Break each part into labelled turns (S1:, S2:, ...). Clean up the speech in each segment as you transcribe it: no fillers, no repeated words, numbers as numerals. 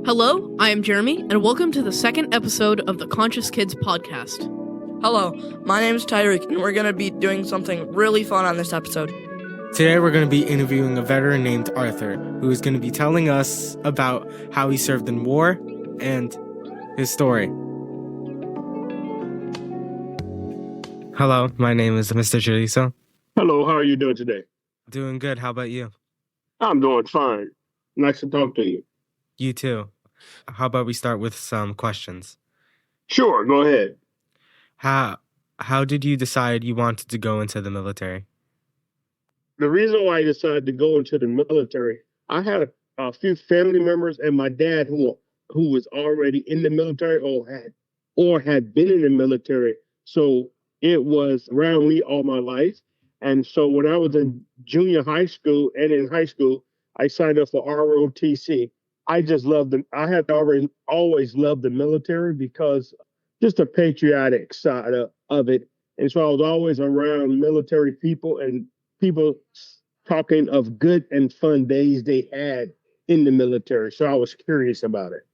S1: Hello, I am Jeremy, and welcome to the second episode of the Conscious Kids podcast.
S2: Hello, my name is Tyreek, and we're going to be doing something really fun on this episode.
S3: Today we're going to be interviewing a veteran named Aurthur, who is going to be telling us about how he served in war and his story. Hello, my name is Mr. Chorizo.
S4: Hello, how are you doing today?
S3: Doing good. How about you?
S4: I'm doing fine. Nice to talk to you.
S3: You too. How about we start with some questions?
S4: Sure, go ahead.
S3: How did you decide you wanted to go into the military?
S4: The reason why I decided to go into the military, I had a few family members and my dad who was already in the military or had been in the military. So it was around me all my life. And so when I was in junior high school and in high school, I signed up for ROTC. I just loved them. I had always loved the military because just the patriotic side of it. And so I was always around military people and people talking of good and fun days they had in the military. So I was curious about it.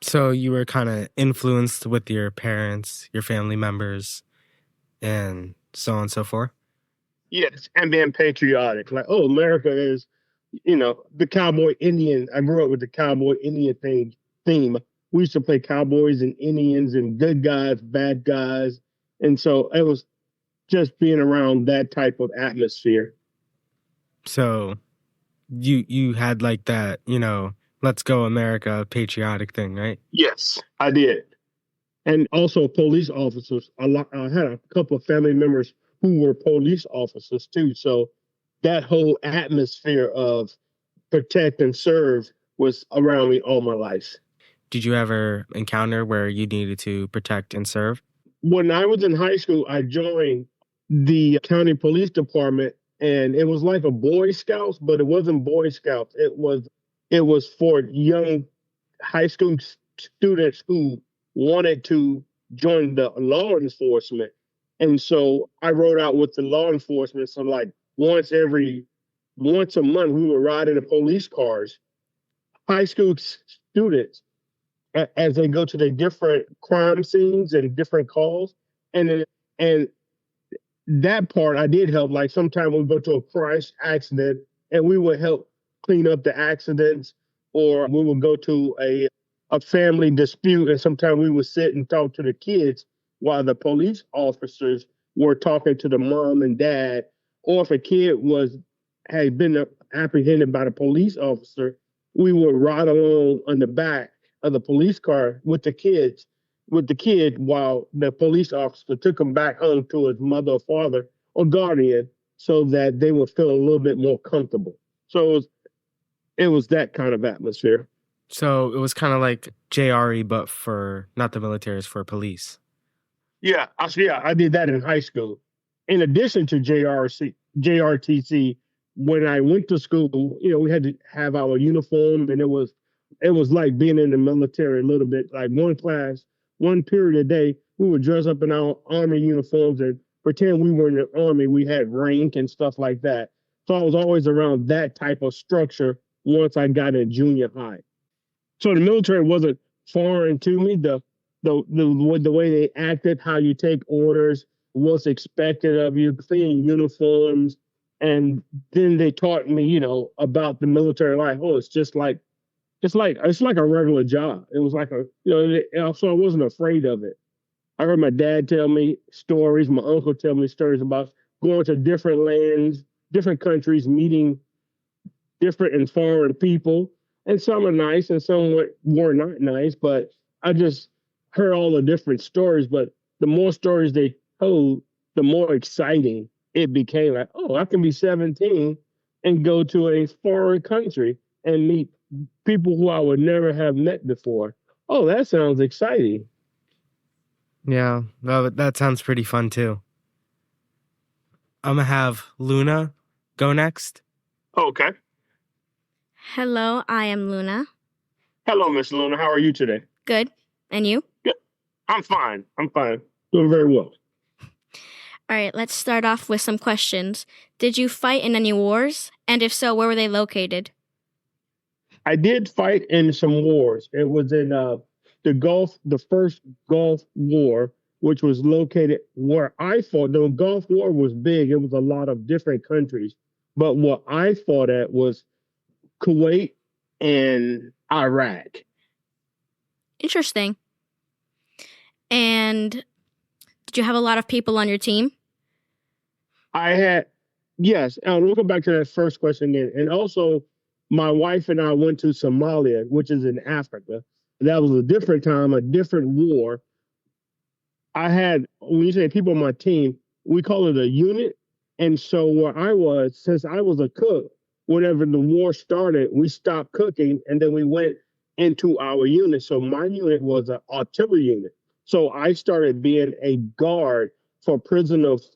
S3: So you were kind of influenced with your parents, your family members, and so on and so forth?
S4: Yes, and being patriotic. Like, oh, America is, the cowboy Indian. I grew up with the cowboy Indian theme. We used to play cowboys and Indians and good guys, bad guys. And so it was just being around that type of atmosphere.
S3: So you had like that, let's go America patriotic thing, right?
S4: Yes, I did. And also police officers. I had a couple of family members who were police officers too. So that whole atmosphere of protect and serve was around me all my life.
S3: Did you ever encounter where you needed to protect and serve?
S4: When I was in high school, I joined the county police department, and it was like a Boy Scouts, but it wasn't Boy Scouts. It was for young high school students who wanted to join the law enforcement. And so I rode out with the law enforcement. So like once a month, we would ride in the police cars, high school students, as they go to the different crime scenes and different calls. And that part I did help. Like sometimes we go to a crash accident and we would help clean up the accidents, or we would go to a family dispute and sometimes we would sit and talk to the kids while the police officers were talking to the mom and dad. Or if a kid had been apprehended by the police officer, we would ride along on the back of the police car with the kid while the police officer took him back home to his mother or father or guardian so that they would feel a little bit more comfortable. So it was that kind of atmosphere.
S3: So it was kind of like JRE, but for not the military, it's for police.
S4: Yeah, I did that in high school. In addition to JRTC, when I went to school, we had to have our uniform, and it was like being in the military a little bit. Like one period a day, we would dress up in our Army uniforms and pretend we were in the Army. We had rank and stuff like that. So I was always around that type of structure once I got in junior high. So the military wasn't foreign to me. The way they acted, how you take orders, what's expected of you, clean uniforms. And then they taught me, about the military life. Oh, it's like a regular job. It was like so I wasn't afraid of it. I heard my dad tell me stories, my uncle tell me stories about going to different lands, different countries, meeting different and foreign people. And some are nice and some were not nice, but I just heard all the different stories. But the more stories they told, the more exciting it became. Like, oh, I can be 17 and go to a foreign country and meet people who I would never have met before. Oh, that sounds exciting.
S3: Yeah, that sounds pretty fun too. I'm going to have Luna go next.
S4: Okay.
S5: Hello, I am Luna.
S4: Hello, Miss Luna. How are you today?
S5: Good. And you?
S4: Good. I'm fine. Doing very well.
S5: All right, let's start off with some questions. Did you fight in any wars? And if so, where were they located?
S4: I did fight in some wars. It was in the first Gulf War, which was located where I fought. The Gulf War was big. It was a lot of different countries. But what I fought at was Kuwait and Iraq.
S5: Interesting. And did you have a lot of people on your team?
S4: I had, yes. We'll go back to that first question again. And also, my wife and I went to Somalia, which is in Africa. That was a different time, a different war. I had, when you say people on my team, we call it a unit. And so where I was, since I was a cook, whenever the war started, we stopped cooking and then we went into our unit. So my unit was an artillery unit. So I started being a guard for prisoners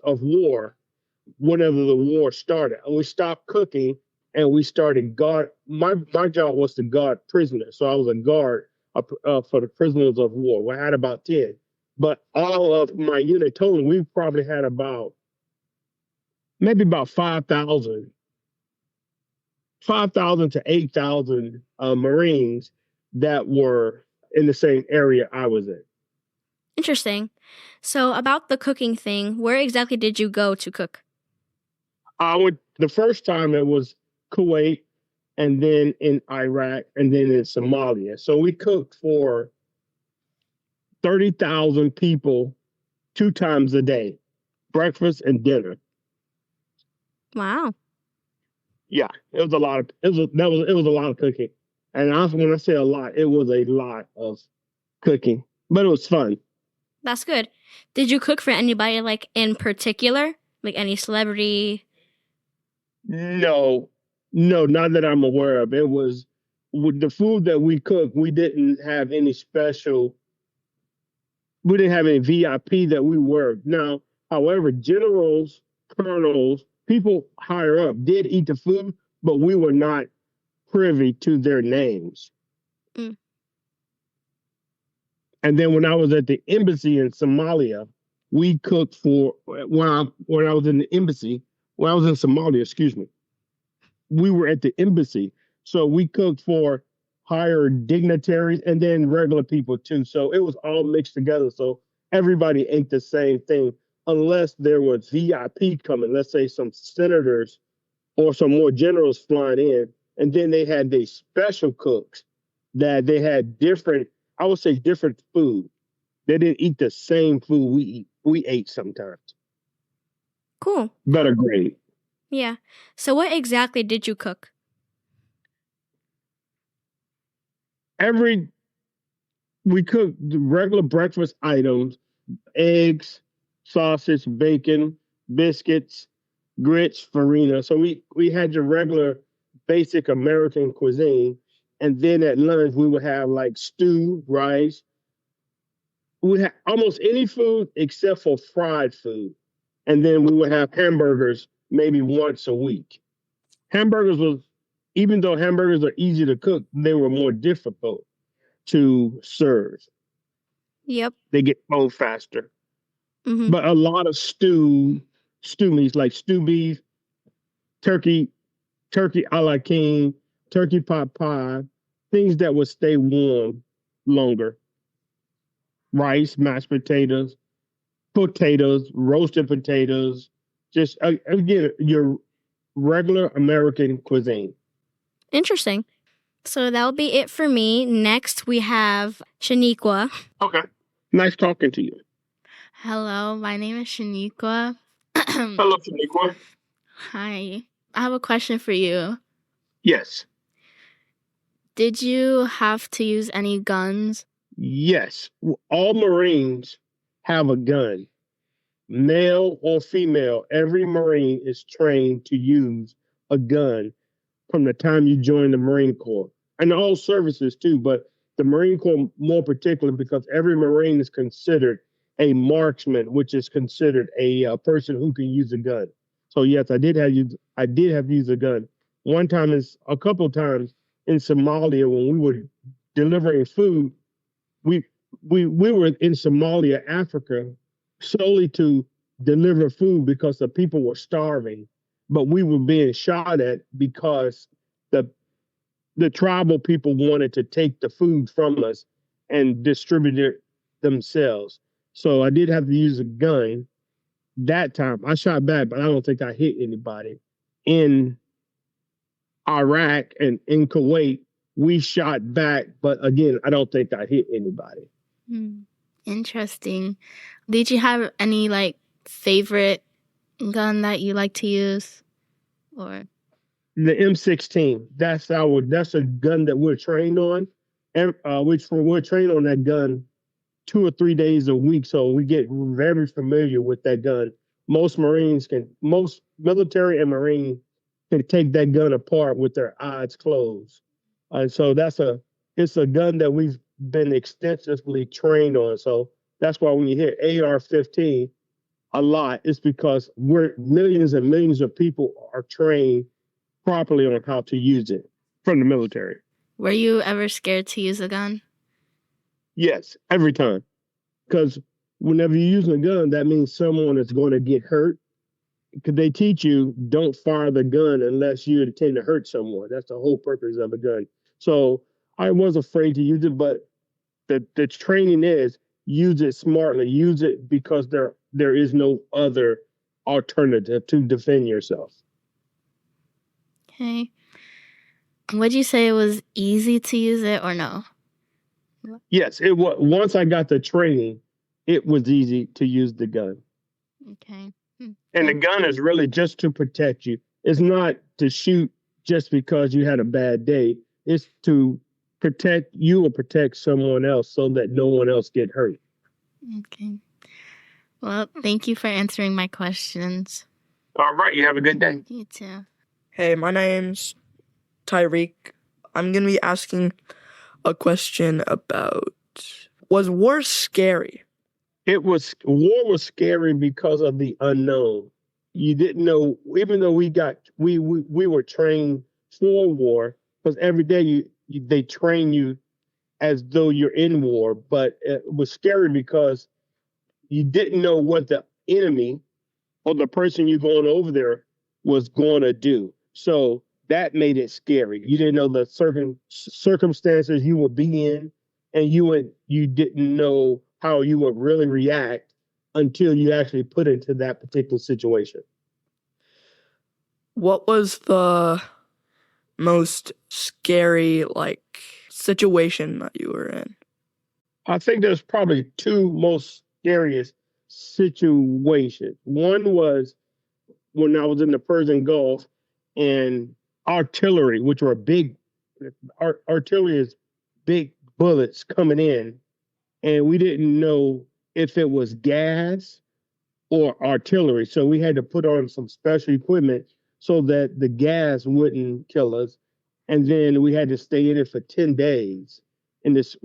S4: of war whenever the war started. And we stopped cooking and we started guard. My job was to guard prisoners. So I was a guard for the prisoners of war. We had about 10. But all of my unit total, we probably had maybe about 5,000 to 8,000 Marines that were in the same area I was in.
S5: Interesting. So about the cooking thing, where exactly did you go to cook?
S4: I went the first time it was Kuwait, and then in Iraq, and then in Somalia. So we cooked for 30,000 people 2 times a day, breakfast and dinner.
S5: Wow.
S4: Yeah, it was a lot of it was a lot of cooking. And when I say a lot, it was a lot of cooking, but it was fun.
S5: That's good. Did you cook for anybody like in particular? Like any celebrity?
S4: No, not that I'm aware of. It was with the food that we cooked, we didn't have any VIP that we were. Now, however, generals, colonels, people higher up did eat the food, but we were not privy to their names.
S5: Mm.
S4: And then when I was at the embassy in Somalia, we cooked for when I was in the embassy, when I was in Somalia, excuse me, we were at the embassy. So we cooked for higher dignitaries and then regular people too. So it was all mixed together. So everybody ate the same thing unless there was VIP coming, let's say some senators or some more generals flying in. And then they had these special cooks that they had different food. They didn't eat the same food we ate sometimes.
S5: Cool.
S4: Better grade.
S5: Yeah. So what exactly did you cook?
S4: We cooked the regular breakfast items, eggs, sausage, bacon, biscuits, grits, farina. So we had your regular basic American cuisine. And then at lunch, we would have like stew, rice. We had almost any food except for fried food. And then we would have hamburgers maybe once a week. Even though hamburgers are easy to cook, they were more difficult to serve.
S5: Yep.
S4: They get cold faster.
S5: Mm-hmm.
S4: But a lot of stew meats like stew beef, turkey a la king, turkey pot pie, things that would stay warm longer. Rice, mashed potatoes, roasted potatoes, just again, your regular American cuisine.
S5: Interesting. So that'll be it for me. Next, we have Shaniqua.
S4: Okay. Nice talking to you.
S6: Hello, my name is Shaniqua.
S4: Hello, Shaniqua.
S6: Hi. I have a question for you.
S4: Yes.
S6: Did you have to use any guns?
S4: Yes. All Marines have a gun. Male or female, every Marine is trained to use a gun from the time you join the Marine Corps. And all services too, but the Marine Corps more particular because every Marine is considered a marksman, which is considered a person who can use a gun. So yes, I did have to use a gun. A couple of times in Somalia when we were delivering food, we were in Somalia, Africa, solely to deliver food because the people were starving, but we were being shot at because the tribal people wanted to take the food from us and distribute it themselves. So I did have to use a gun that time. I shot back, but I don't think I hit anybody. In Iraq and in Kuwait, we shot back, but again, I don't think I hit anybody.
S6: Interesting. Did you have any like favorite gun that you like to use? Or
S4: The M16, that's a gun that we're trained on. And we're trained on that gun 2 or 3 days a week, so we get very familiar with that gun. Most military and Marine can take that gun apart with their eyes closed. And so it's a gun that we've been extensively trained on. So that's why when you hear AR-15 a lot, it's because millions and millions of people are trained properly on how to use it from the military.
S6: were you ever scared to use a gun?
S4: Yes, every time. Because whenever you're using a gun, that means someone is going to get hurt. Because they teach you, don't fire the gun unless you intend to hurt someone. That's the whole purpose of a gun. So I was afraid to use it, but the training is use it smartly. Use it because there is no other alternative to defend yourself.
S6: Okay. Would you say it was easy to use it or no?
S4: Yes, it was. Once I got the training, it was easy to use the gun.
S6: Okay.
S4: And the gun is really just to protect you. It's not to shoot just because you had a bad day. It's to protect you or protect someone else so that no one else get hurt.
S6: Okay. Well, thank you for answering my questions.
S4: All right. You have a good day.
S6: You too.
S2: Hey, my name's Tyreek. I'm going to be asking a question about, was war scary?
S4: War was scary because of the unknown. You didn't know, even though we were trained for war, because every day they train you as though you're in war, but it was scary because you didn't know what the enemy or the person you're going over there was going to do. So that made it scary. You didn't know the circumstances you would be in, and you didn't know how you would really react until you actually put into that particular situation.
S2: What was the most scary, situation that you were in?
S4: I think there's probably two most scariest situations. One was when I was in the Persian Gulf and artillery, which were artillery is big bullets coming in, and we didn't know if it was gas or artillery. So we had to put on some special equipment so that the gas wouldn't kill us. And then we had to stay in it for 10 days.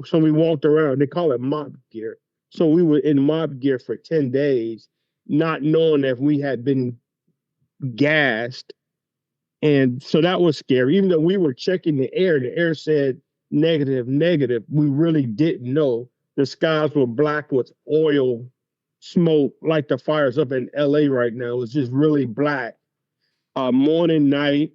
S4: So we walked around, they call it mob gear. So we were in mob gear for 10 days, not knowing if we had been gassed. And so that was scary. Even though we were checking the air said negative. We really didn't know. The skies were black with oil smoke, like the fires up in LA right now. It was just really black. Morning, night,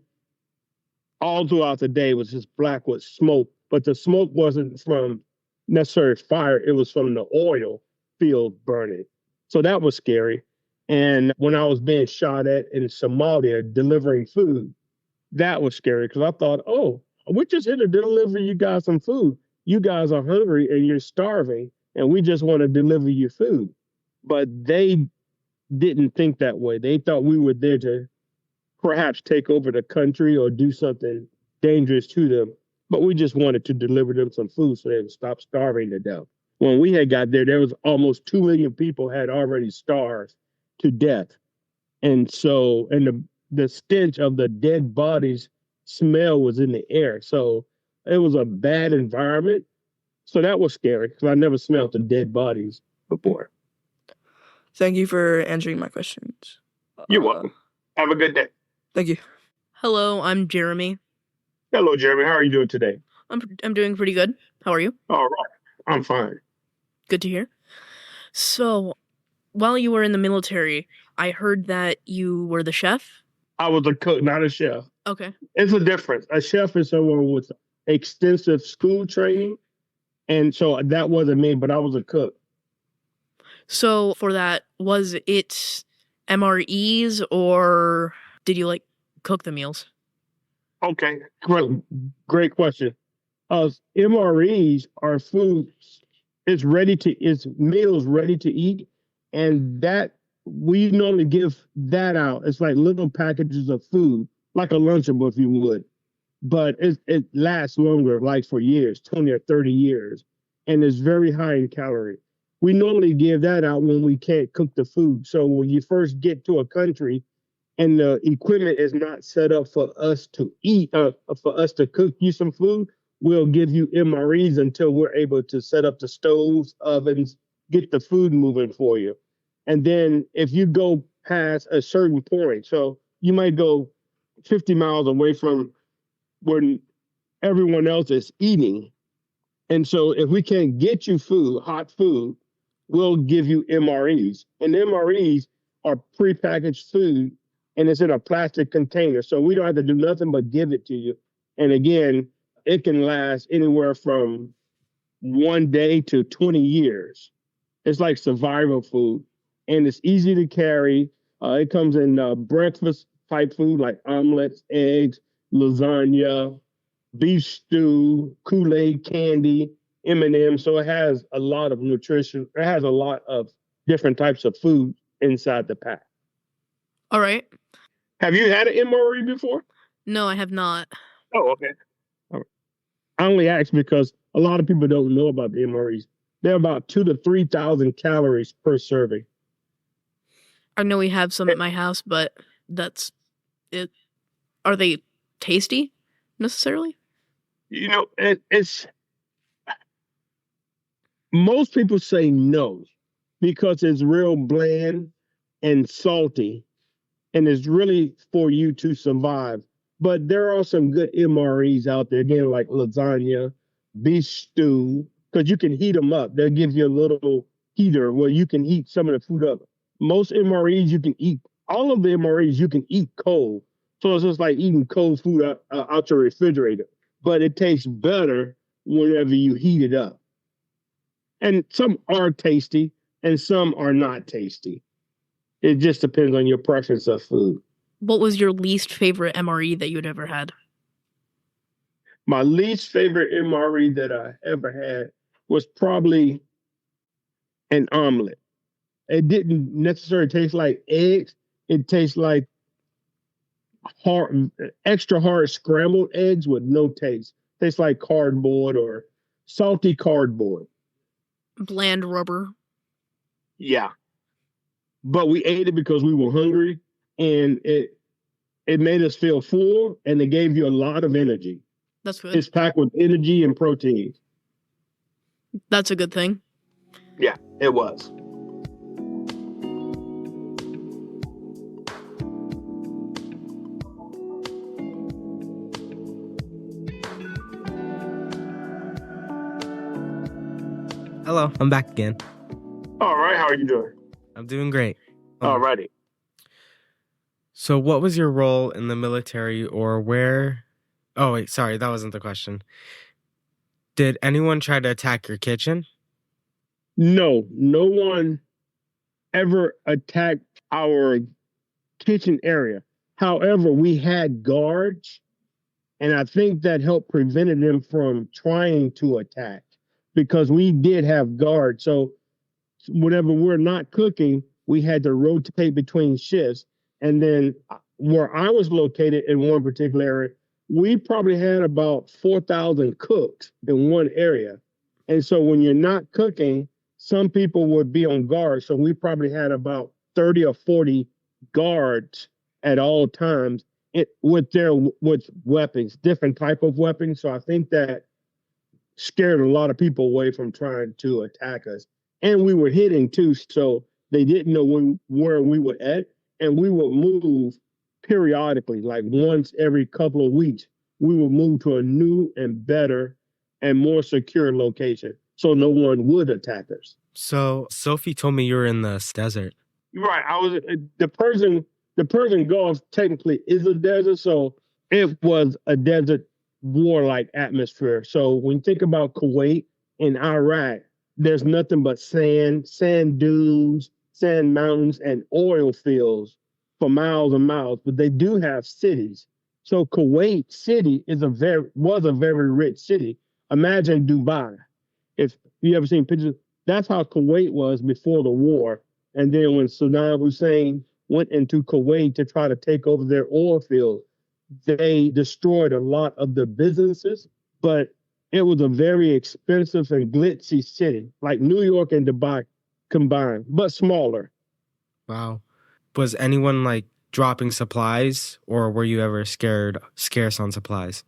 S4: all throughout the day was just black with smoke. But the smoke wasn't from necessarily fire. It was from the oil field burning. So that was scary. And when I was being shot at in Somalia delivering food, that was scary because I thought, oh, we're just here to deliver you guys some food. You guys are hungry and you're starving, and we just want to deliver you food. But they didn't think that way. They thought we were there to perhaps take over the country or do something dangerous to them. But we just wanted to deliver them some food so they would stop starving to death. When we had got there was almost 2 million people had already starved to death. And so, the stench of the dead bodies smell was in the air. So it was a bad environment. So that was scary because I never smelled the dead bodies before.
S2: Thank you for answering my questions.
S4: You're welcome. Have a good day.
S2: Thank you.
S1: Hello, I'm Jeremy.
S4: Hello, Jeremy. How are you doing today?
S1: I'm doing pretty good. How are you?
S4: All right. I'm fine.
S1: Good to hear. So, while you were in the military, I heard that you were the chef.
S4: I was a cook, not a chef.
S1: Okay.
S4: It's a difference. A chef is someone with extensive school training. And so that wasn't me, but I was a cook.
S1: So for that, was it MREs or did you like cook the meals?
S4: Okay, great question. MREs are food. It's meals ready to eat, and that we normally give that out. It's like little packages of food, like a Lunchable, if you would. But it lasts longer, like for years, 20 or 30 years, and it's very high in calorie. We normally give that out when we can't cook the food. So when you first get to a country and the equipment is not set up for us to eat, for us to cook you some food, we'll give you MREs until we're able to set up the stoves, ovens, get the food moving for you. And then if you go past a certain point, so you might go 50 miles away from where everyone else is eating. And so if we can't get you food, hot food, we'll give you MREs. And MREs are prepackaged food, and it's in a plastic container. So we don't have to do nothing but give it to you. And again, it can last anywhere from 1 day to 20 years. It's like survival food, and it's easy to carry. It comes in breakfast type food like omelets, eggs, lasagna, beef stew, Kool-Aid candy, M&M. So it has a lot of nutrition. It has a lot of different types of food inside the pack.
S1: All right.
S4: Have you had an MRE before?
S1: No, I have not.
S4: Oh, okay. All right. I only ask because a lot of people don't know about the MREs. They're about 2,000 to 3,000 calories per serving.
S1: I know we have some at my house, but that's it. Are they tasty necessarily?
S4: You know, it's most people say no because it's real bland and salty, and it's really for you to survive. But there are some good MREs out there, again, like lasagna, beef stew, because you can heat them up. They'll give you a little heater where you can heat some of the food up. Most MREs you can eat, all of the MREs you can eat cold. So it's just like eating cold food out your refrigerator. But it tastes better whenever you heat it up. And some are tasty and some are not tasty. It just depends on your preference of food.
S1: What was your least favorite MRE that you'd ever had?
S4: My least favorite MRE that I ever had was probably an omelet. It didn't necessarily taste like eggs. It tastes like extra hard scrambled eggs with no taste. Tastes like cardboard or salty cardboard.
S1: Bland rubber.
S4: Yeah. But we ate it because we were hungry, and it made us feel full, and it gave you a lot of energy.
S1: That's good.
S4: It's packed with energy and protein.
S1: That's a good thing.
S4: Yeah, it was.
S3: Hello, I'm back again.
S4: All right, how are you doing?
S3: I'm doing great.
S4: All righty.
S3: So what was your role in the military, or where? Oh, wait, sorry, that wasn't the question. Did anyone try to attack your kitchen?
S4: No one ever attacked our kitchen area. However, we had guards, and I think that helped prevented them from trying to attack because we did have guards. So whenever we're not cooking, we had to rotate between shifts. And then where I was located in one particular area, we probably had about 4,000 cooks in one area. And so when you're not cooking, some people would be on guard. So we probably had about 30 or 40 guards at all times with weapons, different type of weapons. So I think that scared a lot of people away from trying to attack us. And we were hitting too, so they didn't know where we were at. And we would move periodically, like once every couple of weeks. We would move to a new and better and more secure location so no one would attack us.
S3: So Sophie told me you were in the desert.
S4: Right. I was the Persian Gulf technically is a desert, so it was a desert warlike atmosphere. So when you think about Kuwait and Iraq, there's nothing but sand dunes, sand mountains, and oil fields for miles and miles. But they do have cities. So Kuwait City was a very rich city. Imagine Dubai. If you ever seen pictures, that's how Kuwait was before the war. And then when Saddam Hussein went into Kuwait to try to take over their oil field, they destroyed a lot of the businesses, but it was a very expensive and glitzy city, like New York and Dubai combined, but smaller.
S3: Wow. Was anyone like dropping supplies, or were you ever scarce on supplies?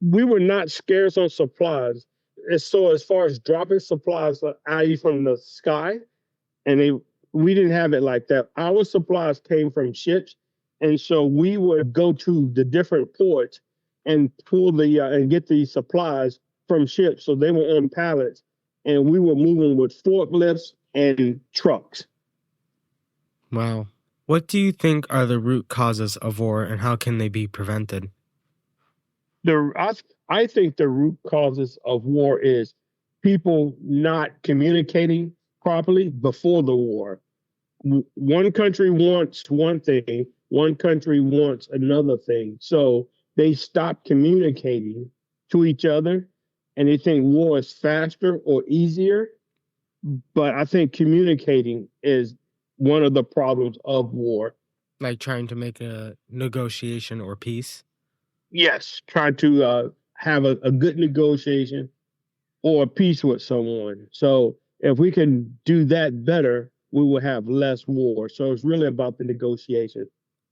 S4: We were not scarce on supplies. And so as far as dropping supplies, i.e. from the sky, we didn't have it like that. Our supplies came from ships. And so we would go to the different ports and pull and get the supplies from ships. So they were on pallets, and we were moving with forklifts and trucks.
S3: Wow. What do you think are the root causes of war, and how can they be prevented?
S4: I think the root causes of war is people not communicating properly before the war. One country wants one thing, one country wants another thing. So they stop communicating to each other, and they think war is faster or easier. But I think communicating is one of the problems of war.
S3: Like trying to make a negotiation or peace?
S4: Yes, try to have a good negotiation or a peace with someone. So if we can do that better, we will have less war. So it's really about the negotiation.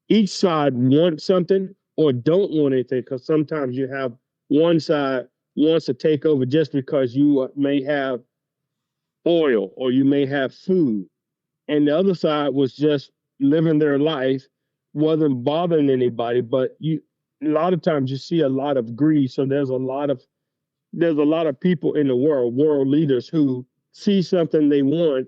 S4: Each side wants something or don't want anything, because sometimes you have one side wants to take over just because you may have oil or you may have food. And the other side was just living their life, wasn't bothering anybody. But a lot of times you see a lot of greed. So there's a lot of people in the world leaders, who see something they want,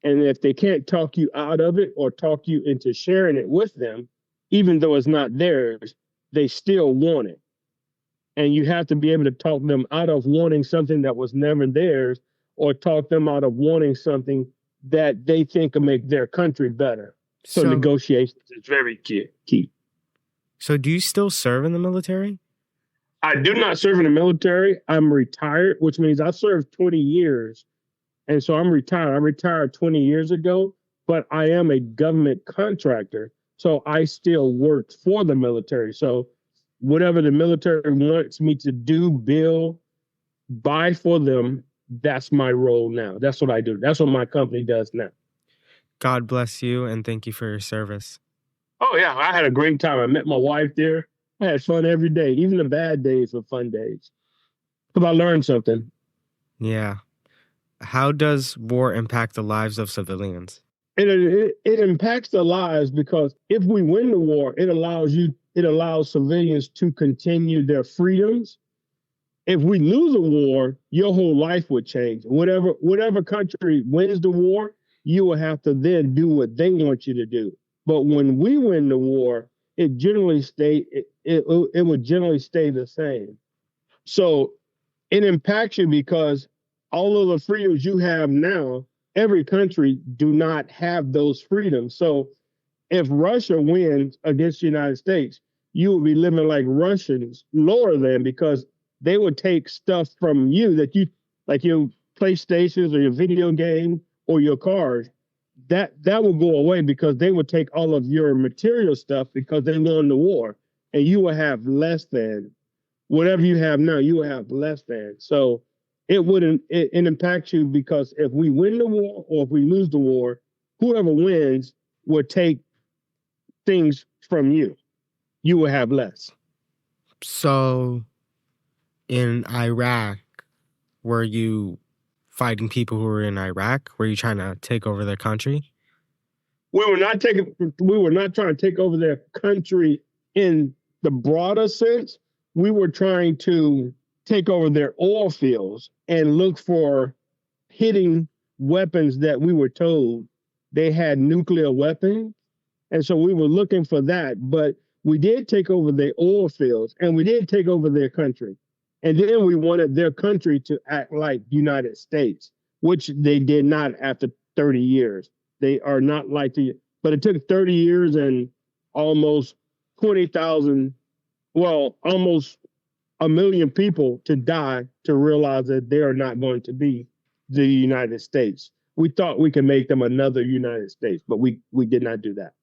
S4: and if they can't talk you out of it or talk you into sharing it with them, even though it's not theirs, they still want it. And you have to be able to talk them out of wanting something that was never theirs, or talk them out of wanting something that they think will make their country better. So negotiations is very key.
S3: So do you still serve in the military?
S4: I do not serve in the military. I'm retired, which means I served 20 years. And so I'm retired. I retired 20 years ago, but I am a government contractor. So I still work for the military. So whatever the military wants me to do, build, buy for them, that's my role now. That's what I do. That's what my company does now.
S3: God bless you, and thank you for your service.
S4: Oh, yeah. I had a great time. I met my wife there. I had fun every day. Even the bad days were fun days. Because I learned something.
S3: Yeah. How does war impact the lives of civilians?
S4: It impacts the lives because if we win the war, it allows civilians to continue their freedoms. If we lose a war, your whole life would change. Whatever country wins the war, you will have to then do what they want you to do. But when we win the war, it would generally stay the same. So it impacts you because all of the freedoms you have now, every country do not have those freedoms. So if Russia wins against the United States, you will be living like Russians lower than, because they would take stuff from you that you, like your PlayStations or your video game or your cars, that will go away because they would take all of your material stuff because they won the war, and you will have less than. Whatever you have now, you will have less than. So it impacts you because if we win the war or if we lose the war, whoever wins will take things from you. You will have less.
S3: So in Iraq, were you fighting people who were in Iraq? Were you trying to take over their country?
S4: We were not trying to take over their country in the broader sense. We were trying to take over their oil fields and look for hidden weapons that we were told they had nuclear weapons. And so we were looking for that. But we did take over their oil fields and we did take over their country. And then we wanted their country to act like United States, which they did not after 30 years. They are not like but it took 30 years and almost 20,000, well, almost 1 million people to die to realize that they are not going to be the United States. We thought we could make them another United States, but we did not do that.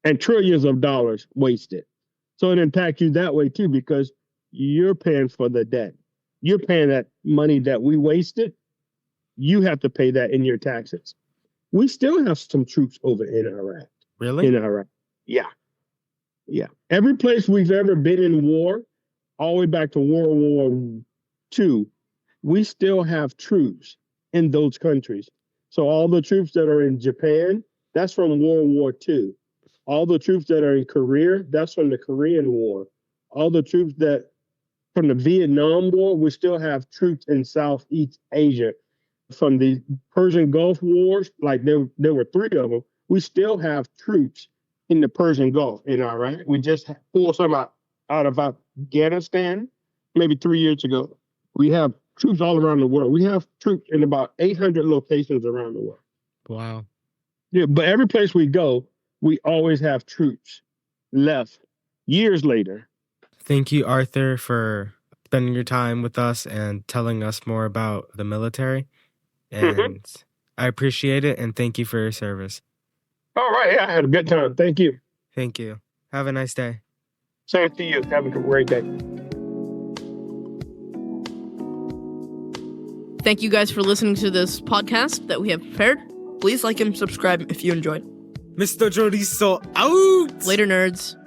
S4: And trillions of dollars wasted. So it impacts you that way too, because you're paying for the debt. You're paying that money that we wasted. You have to pay that in your taxes. We still have some troops over in Iraq.
S3: Really?
S4: In Iraq. Yeah. Yeah. Every place we've ever been in war, all the way back to World War II, we still have troops in those countries. So all the troops that are in Japan, that's from World War II. All the troops that are in Korea, that's from the Korean War. All the troops that from the Vietnam War, we still have troops in Southeast Asia. From the Persian Gulf Wars, like there were 3 of them, we still have troops in the Persian Gulf in Iraq. We just pulled some out of Afghanistan maybe 3 years ago. We have troops all around the world. We have troops in about 800 locations around the world.
S3: Wow.
S4: Yeah, but every place we go, we always have troops left years later.
S3: Thank you, Arthur, for spending your time with us and telling us more about the military. And I appreciate it, and thank you for your service.
S4: All right, I had a good time. Thank you.
S3: Thank you. Have a nice day.
S4: Same to you. Have a great day.
S1: Thank you guys for listening to this podcast that we have prepared.
S2: Please like and subscribe if you enjoyed.
S3: Mr. Chorizo out!
S1: Later, nerds.